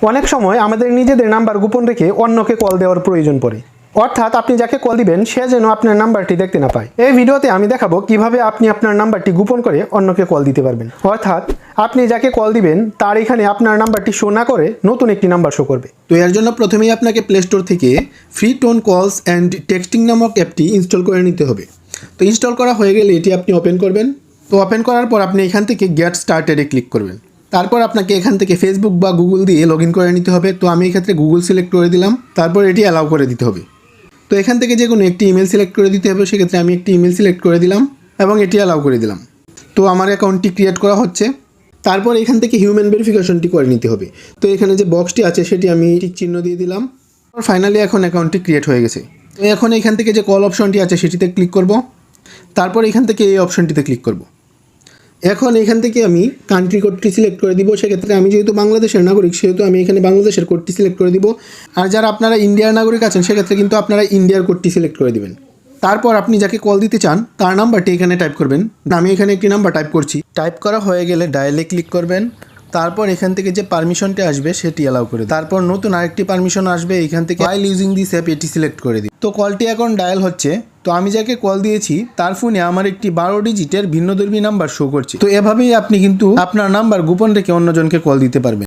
অনেক সময় আমাদের নিজেদের নাম্বার গোপন রেখে অন্যকে কল দেওয়ার প্রয়োজন পড়ে, অর্থাৎ আপনি যাকে কল দিবেন সে যেন আপনার নাম্বারটি দেখতে না পায়। এই ভিডিওতে আমি দেখাবো কিভাবে আপনি আপনার নাম্বারটি গোপন করে অন্যকে কল দিতে পারবেন। অর্থাৎ আপনি যাকে কল দিবেন তার এখানে আপনার নাম্বারটি শো না করে নতুন একটি নাম্বার শো করবে। তো এর জন্য প্রথমেই আপনাকে প্লে স্টোর থেকে ফ্রি টোন কলস অ্যান্ড টেক্সটিং নামক অ্যাপটি ইনস্টল করে নিতে হবে। তো ইনস্টল করা হয়ে গেলে এটি আপনি ওপেন করবেন। তো ওপেন করার পর আপনি এখান থেকে গেট স্টার্টেডে ক্লিক করবেন। তারপর আপনাকে এখান থেকে ফেসবুক বা গুগল দিয়ে লগ ইন করে নিতে হবে। তো আমি এক্ষেত্রে গুগল সিলেক্ট করে দিলাম, তারপর এটি অ্যালাউ করে দিতে হবে। তো এখান থেকে যে কোনো একটি ইমেল সিলেক্ট করে দিতে হবে, সেক্ষেত্রে আমি একটি ইমেল সিলেক্ট করে দিলাম এবং এটি অ্যালাউ করে দিলাম। তো আমার অ্যাকাউন্টটি ক্রিয়েট করা হচ্ছে। তারপর এখান থেকে হিউম্যান ভেরিফিকেশনটি করে নিতে হবে। তো এখানে যে বক্সটি আছে সেটি আমি টিক চিহ্ন দিয়ে দিলাম। ফাইনালি এখন অ্যাকাউন্টটি ক্রিয়েট হয়ে গেছে। তো এখন এখান থেকে যে কল অপশনটি আছে সেটিতে ক্লিক করব। তারপর এখান থেকে এই অপশনটিতে ক্লিক করব। এখন এখান থেকে আমি কান্ট্রি কোডটি সিলেক্ট করে দিব। সেক্ষেত্রে আমি যেহেতু বাংলাদেশের নাগরিক সেহেতু আমি এখানে বাংলাদেশের কোডটি সিলেক্ট করে দিব। আর যারা আপনারা ইন্ডিয়ার নাগরিক আছেন সেক্ষেত্রে কিন্তু আপনারা ইন্ডিয়ার কোডটি সিলেক্ট করে দিবেন। তারপর আপনি যাকে কল দিতে চান তার নাম্বারটি এখানে টাইপ করবেন। আমি এখানে একটি নাম্বার টাইপ করছি। টাইপ করা হয়ে গেলে ডায়ালে ক্লিক করবেন। তারপর এখান থেকে যে পারমিশনটি আসবে সেটি অ্যালাউ করে দিন। তারপর নতুন আরেকটি পারমিশন আসবে, এখান থেকে while ইউজিং দিস অ্যাপ এটি সিলেক্ট করে দিন। তো কলটি এখন ডায়াল হচ্ছে। তো আমি যাকে কল দিয়েছি তার ফোনে আমার একটি 12 ডিজিটের ভিন্নধর্মী নাম্বার শো করছে। তো এভাবেই আপনি কিন্তু আপনার নাম্বার গোপন রেখে অন্যজনকে কল দিতে পারবেন।